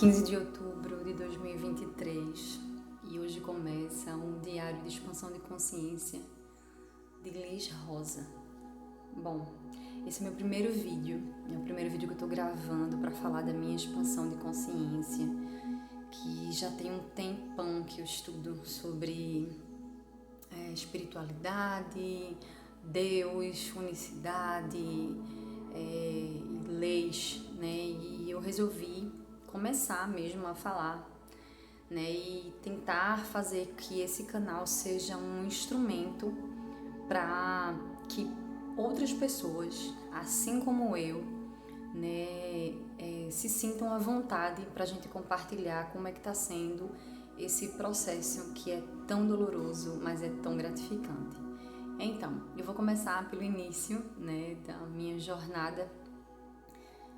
15 de outubro de 2023 e hoje começa um diário de expansão de consciência de Liz Rosa. Bom, esse é meu primeiro vídeo, é o primeiro vídeo que eu tô gravando para falar da minha expansão de consciência, que já tem um tempão que eu estudo sobre espiritualidade, Deus, unicidade, leis, né? E eu resolvi começar mesmo a falar, né? E tentar fazer que esse canal seja um instrumento para que outras pessoas, assim como eu, né, se sintam à vontade para a gente compartilhar como é que está sendo esse processo que é tão doloroso, mas é tão gratificante. Então, eu vou começar pelo início, né, da minha jornada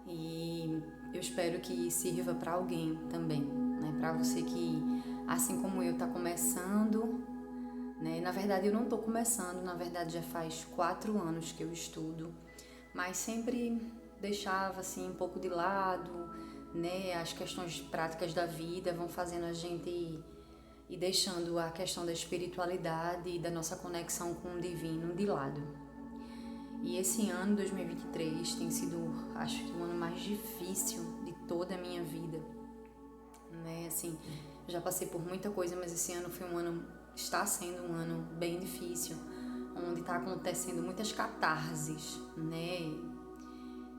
e eu espero que sirva para alguém também, né, para você que, assim como eu, está começando, né, na verdade eu não estou começando, na verdade já faz 4 anos que eu estudo, mas sempre deixava assim um pouco de lado, né, as questões práticas da vida vão fazendo a gente ir deixando a questão da espiritualidade e da nossa conexão com o divino de lado. E esse ano, 2023, tem sido, acho que o ano mais difícil de toda a minha vida, né, assim, já passei por muita coisa, mas esse ano foi um ano, está sendo um ano bem difícil, onde está acontecendo muitas catarses, né.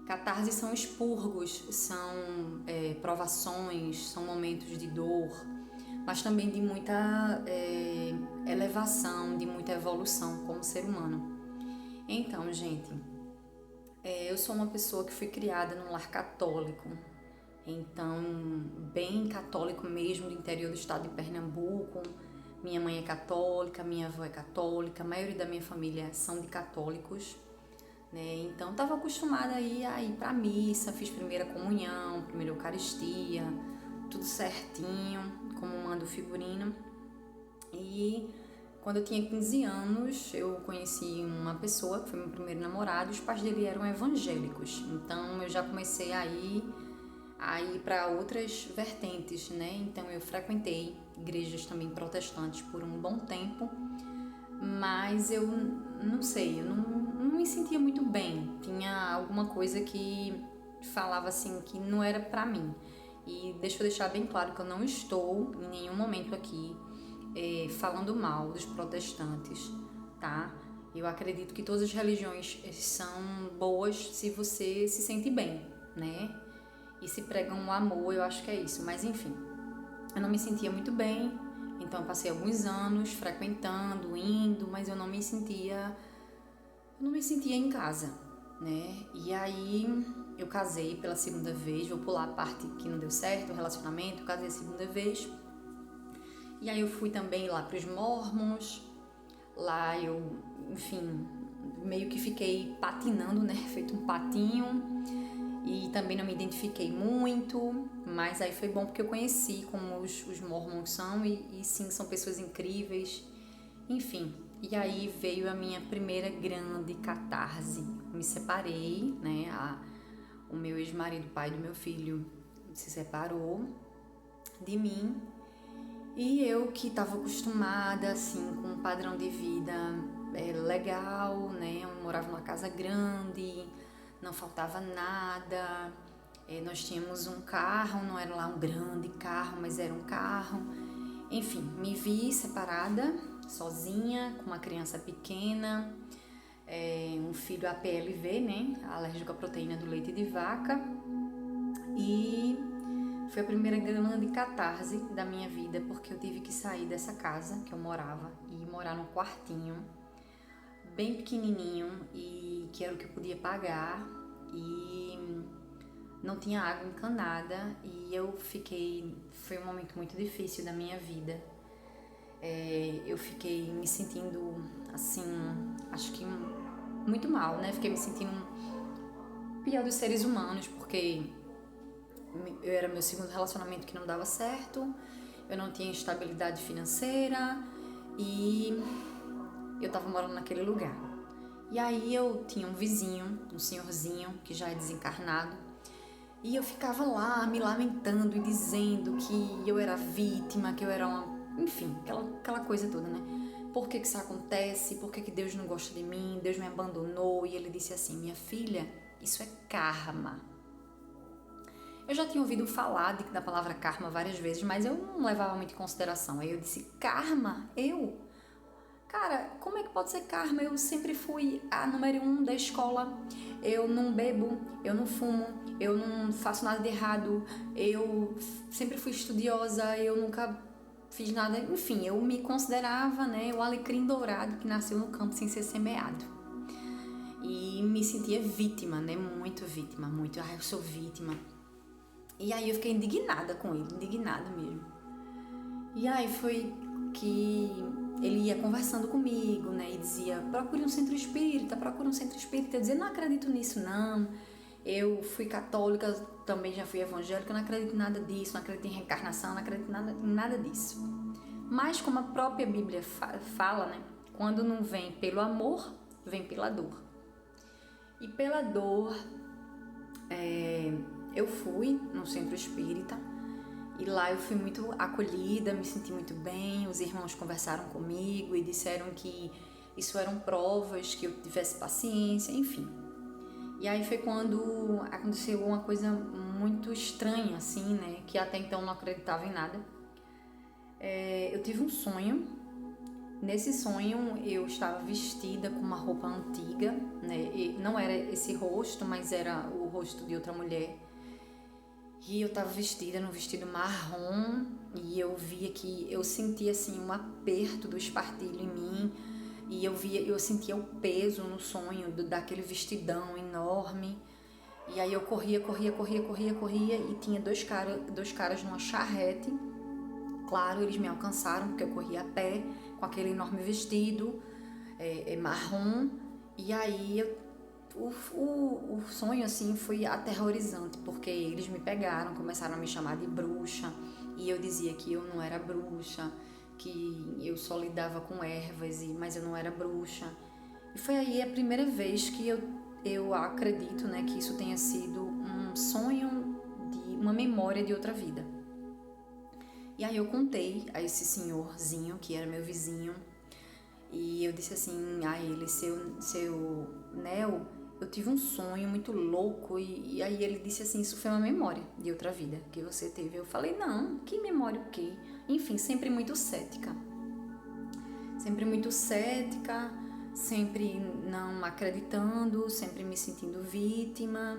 Catarses são expurgos, são provações, são momentos de dor, mas também de muita elevação, de muita evolução como ser humano. Então, gente, eu sou uma pessoa que fui criada num lar católico, então, bem católico mesmo, do interior do estado de Pernambuco. Minha mãe é católica, minha avó é católica, a maioria da minha família são de católicos, né? Então, estava acostumada a ir para a missa, fiz primeira comunhão, primeira eucaristia, tudo certinho, como manda o figurino. E quando eu tinha 15 anos, eu conheci uma pessoa que foi meu primeiro namorado, os pais dele eram evangélicos, então eu já comecei a ir para outras vertentes, né? Então eu frequentei igrejas também protestantes por um bom tempo, mas eu não sei, eu não me sentia muito bem, tinha alguma coisa que falava assim que não era pra mim. E deixa eu deixar bem claro que eu não estou em nenhum momento aqui falando mal dos protestantes, tá? Eu acredito que todas as religiões são boas se você se sente bem, né? E se pregam o amor, eu acho que é isso. Mas enfim, eu não me sentia muito bem, então eu passei alguns anos frequentando, indo, mas eu não me sentia em casa, né? E aí eu casei pela segunda vez, vou pular a parte que não deu certo, o relacionamento, eu casei a segunda vez. E aí eu fui também lá para os Mormons, lá eu, enfim, meio que fiquei patinando, né, feito um patinho, e também não me identifiquei muito, mas aí foi bom porque eu conheci como os Mormons são, e sim, são pessoas incríveis, enfim. E aí veio a minha primeira grande catarse, me separei, né, o meu ex-marido, pai do meu filho, se separou de mim. E eu que estava acostumada, assim, com um padrão de vida legal, né? Eu morava numa casa grande, não faltava nada. Nós tínhamos um carro, não era lá um grande carro, mas era um carro. Enfim, me vi separada, sozinha, com uma criança pequena, um filho APLV, né? Alérgico à proteína do leite de vaca. E foi a primeira grande catarse da minha vida, porque eu tive que sair dessa casa que eu morava e morar num quartinho bem pequenininho, e que era o que eu podia pagar, e não tinha água encanada, e foi um momento muito difícil da minha vida. Eu fiquei me sentindo assim, acho que muito mal, né? Fiquei me sentindo pior dos seres humanos, porque era meu segundo relacionamento que não dava certo, eu não tinha estabilidade financeira e eu tava morando naquele lugar. E aí eu tinha um vizinho, um senhorzinho que já é desencarnado, E eu ficava lá me lamentando e dizendo que eu era vítima, que eu era uma... Enfim, aquela coisa toda, né? Por que isso acontece? Por que Deus não gosta de mim? Deus me abandonou? E ele disse assim, minha filha, isso é karma. Eu já tinha ouvido falar da palavra karma várias vezes, mas eu não levava muito em consideração. Aí eu disse, karma? Eu? Cara, como é que pode ser karma? Eu sempre fui a número 1 da escola. Eu não bebo, eu não fumo, eu não faço nada de errado. Eu sempre fui estudiosa, eu nunca fiz nada. Enfim, eu me considerava, né, o alecrim dourado que nasceu no campo sem ser semeado. E me sentia vítima, né, muito vítima, muito. Eu sou vítima. E aí eu fiquei indignada com ele, indignada mesmo. E aí foi que ele ia conversando comigo, né, e dizia, procure um centro espírita, procure um centro espírita. Eu dizia, não acredito nisso, não. Eu fui católica, também já fui evangélica, eu não acredito em nada disso, não acredito em reencarnação, não acredito em nada disso. Mas como a própria Bíblia fala, né, quando não vem pelo amor, vem pela dor. E pela dor, eu fui no centro espírita e lá eu fui muito acolhida, me senti muito bem, os irmãos conversaram comigo e disseram que isso eram provas, que eu tivesse paciência, enfim. E aí foi quando aconteceu uma coisa muito estranha, assim, né, que até então eu não acreditava em nada. Eu tive um sonho. Nesse sonho eu estava vestida com uma roupa antiga, né, e não era esse rosto, mas era o rosto de outra mulher. E eu tava vestida num vestido marrom e eu sentia assim um aperto do espartilho em mim e eu sentia o peso no sonho daquele vestidão enorme. E aí eu corria e tinha dois caras numa charrete. Claro, eles me alcançaram porque eu corria a pé com aquele enorme vestido marrom. E aí o sonho assim foi aterrorizante, porque eles me pegaram, começaram a me chamar de bruxa, e eu dizia que eu não era bruxa, que eu só lidava com ervas, mas eu não era bruxa. E foi aí a primeira vez que eu acredito, né, que isso tenha sido um sonho, uma memória de outra vida. E aí eu contei a esse senhorzinho, que era meu vizinho, e eu disse assim a ele, seu Nel, eu tive um sonho muito louco. E aí ele disse assim, isso foi uma memória de outra vida que você teve. Eu falei, não, que memória o quê? Enfim, sempre muito cética, sempre não acreditando, sempre me sentindo vítima.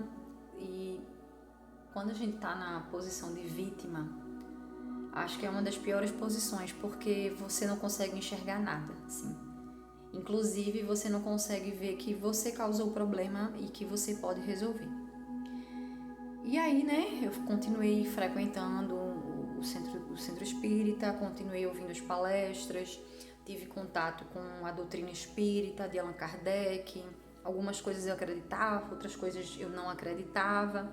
E quando a gente tá na posição de vítima, acho que é uma das piores posições, porque você não consegue enxergar nada, assim. Inclusive, você não consegue ver que você causou o problema e que você pode resolver. E aí, né, eu continuei frequentando o centro espírita, continuei ouvindo as palestras, tive contato com a doutrina espírita de Allan Kardec. Algumas coisas eu acreditava, outras coisas eu não acreditava,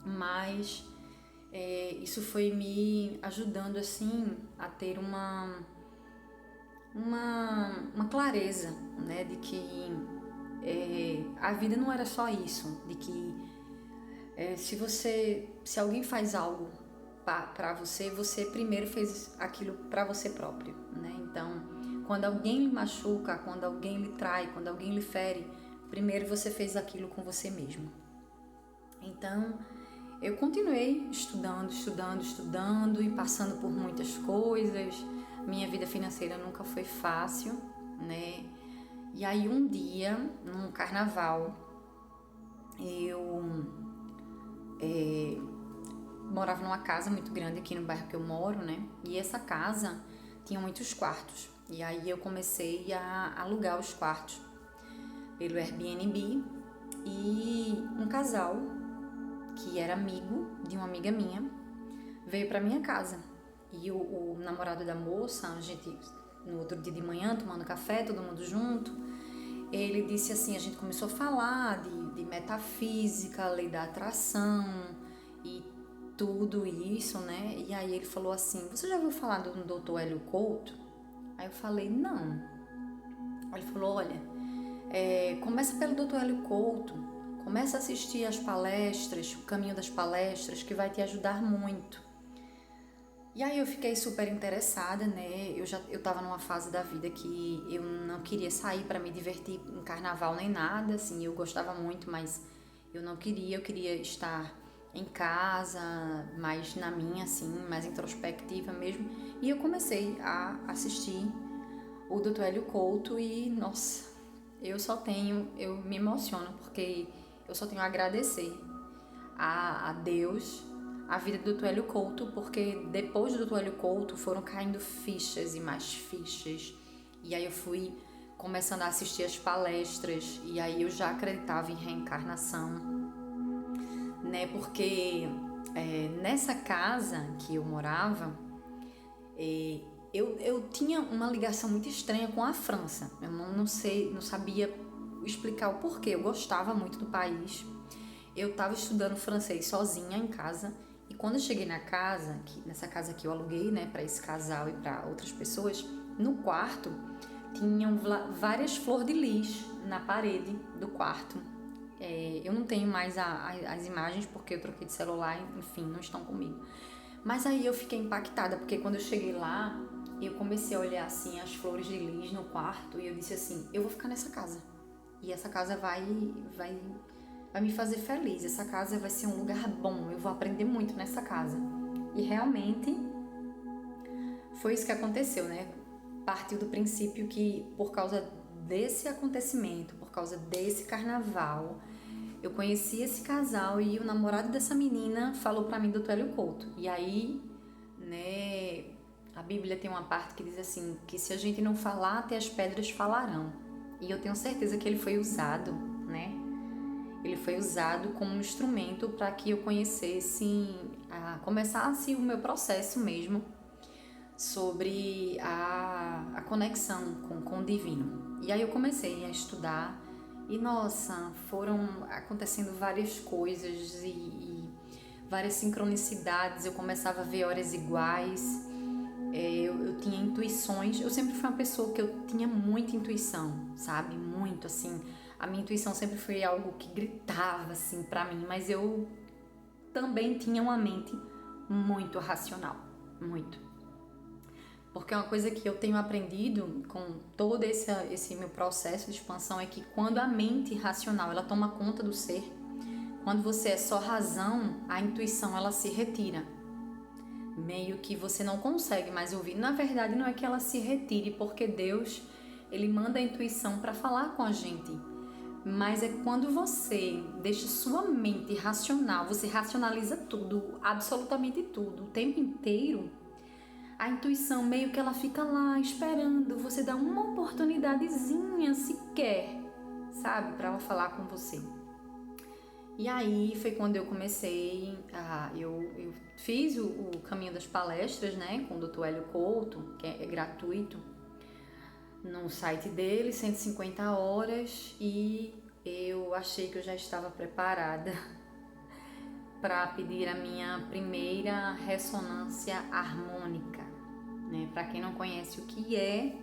mas isso foi me ajudando, assim, a ter uma clareza, né, de que a vida não era só isso, de que se alguém faz algo para você, você primeiro fez aquilo para você próprio, né? Então, quando alguém lhe machuca, quando alguém lhe trai, quando alguém lhe fere, primeiro você fez aquilo com você mesmo. Então, eu continuei estudando e passando por muitas coisas. Minha vida financeira nunca foi fácil, né? E aí um dia, num carnaval, eu morava numa casa muito grande aqui no bairro que eu moro, né? E essa casa tinha muitos quartos. E aí eu comecei a alugar os quartos pelo Airbnb, e um casal que era amigo de uma amiga minha veio pra minha casa. E o namorado da moça, a gente, no outro dia de manhã, tomando café, todo mundo junto, ele disse assim, a gente começou a falar de metafísica, lei da atração e tudo isso, né? E aí ele falou assim, você já ouviu falar do Dr. Hélio Couto? Aí eu falei, não. Aí ele falou, olha, começa pelo Dr. Hélio Couto. Começa a assistir as palestras, o caminho das palestras, que vai te ajudar muito. E aí eu fiquei super interessada, né? Eu tava numa fase da vida que eu não queria sair para me divertir em carnaval nem nada, assim, eu gostava muito, mas eu queria estar em casa, mais na minha, assim, mais introspectiva mesmo. E eu comecei a assistir o Dr. Hélio Couto e, nossa, eu me emociono porque eu só tenho a agradecer a Deus, a vida do Dr. Hélio Couto, porque depois do Dr. Hélio Couto foram caindo fichas e mais fichas. E aí eu fui começando a assistir as palestras e aí eu já acreditava em reencarnação, né? Porque nessa casa que eu morava, eu tinha uma ligação muito estranha com a França. Eu não sabia explicar o porquê. Eu gostava muito do país. Eu estava estudando francês sozinha em casa. E quando eu cheguei nessa casa que eu aluguei, né, para esse casal e para outras pessoas, no quarto tinham várias flores de lis na parede do quarto. Eu não tenho mais as imagens porque eu troquei de celular, enfim, não estão comigo. Mas aí eu fiquei impactada, porque quando eu cheguei lá, eu comecei a olhar assim as flores de lis no quarto e eu disse assim, eu vou ficar nessa casa. E essa casa vai me fazer feliz, essa casa vai ser um lugar bom, eu vou aprender muito nessa casa. E realmente foi isso que aconteceu, né? Partiu do princípio que por causa desse acontecimento, por causa desse carnaval, eu conheci esse casal e o namorado dessa menina falou pra mim do Dr. Hélio Couto. E aí, né, a Bíblia tem uma parte que diz assim, que se a gente não falar, até as pedras falarão. E eu tenho certeza que ele foi usado, né? Ele foi usado como um instrumento para que eu começasse o meu processo mesmo sobre a conexão com o divino. E aí eu comecei a estudar e, nossa, foram acontecendo várias coisas e várias sincronicidades. Eu começava a ver horas iguais, eu tinha intuições. Eu sempre fui uma pessoa que eu tinha muita intuição, sabe? Muito, assim. A minha intuição sempre foi algo que gritava, assim, pra mim. Mas eu também tinha uma mente muito racional, muito. Porque uma coisa que eu tenho aprendido com todo esse meu processo de expansão é que quando a mente racional ela toma conta do ser, quando você é só razão, a intuição ela se retira. Meio que você não consegue mais ouvir. Na verdade, não é que ela se retire, porque Deus ele manda a intuição para falar com a gente. Mas é quando você deixa sua mente racional, você racionaliza tudo, absolutamente tudo, o tempo inteiro, a intuição meio que ela fica lá esperando você dar uma oportunidadezinha sequer, sabe, para ela falar com você. E aí foi quando eu comecei eu fiz o caminho das palestras, né, com o Dr. Hélio Couto, que é gratuito, no site dele, 150 horas, e eu achei que eu já estava preparada para pedir a minha primeira ressonância harmônica, né? Para quem não conhece o que é,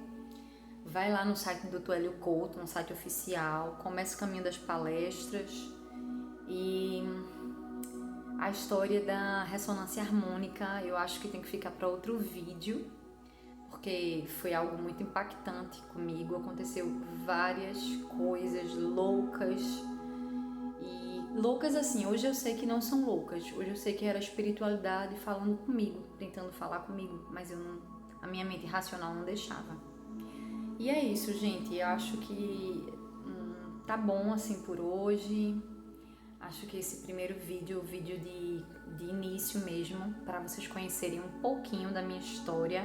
vai lá no site do Dr. Hélio Couto, no site oficial, começa o caminho das palestras e a história da ressonância harmônica eu acho que tem que ficar para outro vídeo, porque foi algo muito impactante comigo, aconteceu várias coisas loucas, e loucas assim, hoje eu sei que não são loucas, hoje eu sei que era a espiritualidade falando comigo, tentando falar comigo, mas a minha mente racional não deixava. E é isso, gente, eu acho que tá bom assim por hoje. Acho que esse primeiro vídeo, o vídeo de início mesmo, para vocês conhecerem um pouquinho da minha história.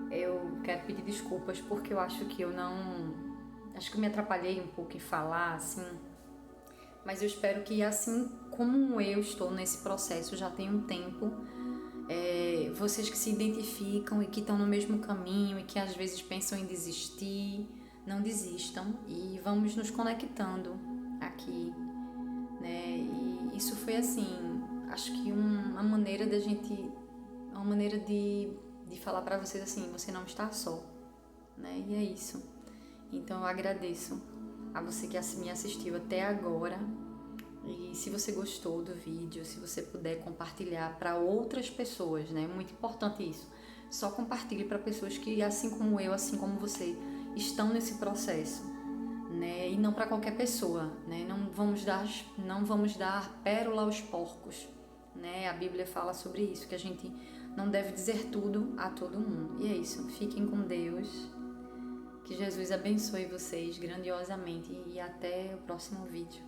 Eu quero pedir desculpas porque eu acho que acho que eu me atrapalhei um pouco em falar, assim, mas eu espero que assim como eu estou nesse processo já tem um tempo, vocês que se identificam e que estão no mesmo caminho e que às vezes pensam em desistir, não desistam e vamos nos conectando aqui, né? E isso foi assim, acho que uma maneira da gente, uma maneira de falar para vocês assim, você não está só, né? E é isso. Então eu agradeço a você que me assistiu até agora E se você gostou do vídeo, se você puder compartilhar para outras pessoas, né? É muito importante isso. Só compartilhe para pessoas que, assim como eu, assim como você, estão nesse processo, né? E não para qualquer pessoa, né? Não vamos dar pérola aos porcos, né? A Bíblia fala sobre isso, que a gente não deve dizer tudo a todo mundo. E é isso. Fiquem com Deus. Que Jesus abençoe vocês grandiosamente e até o próximo vídeo.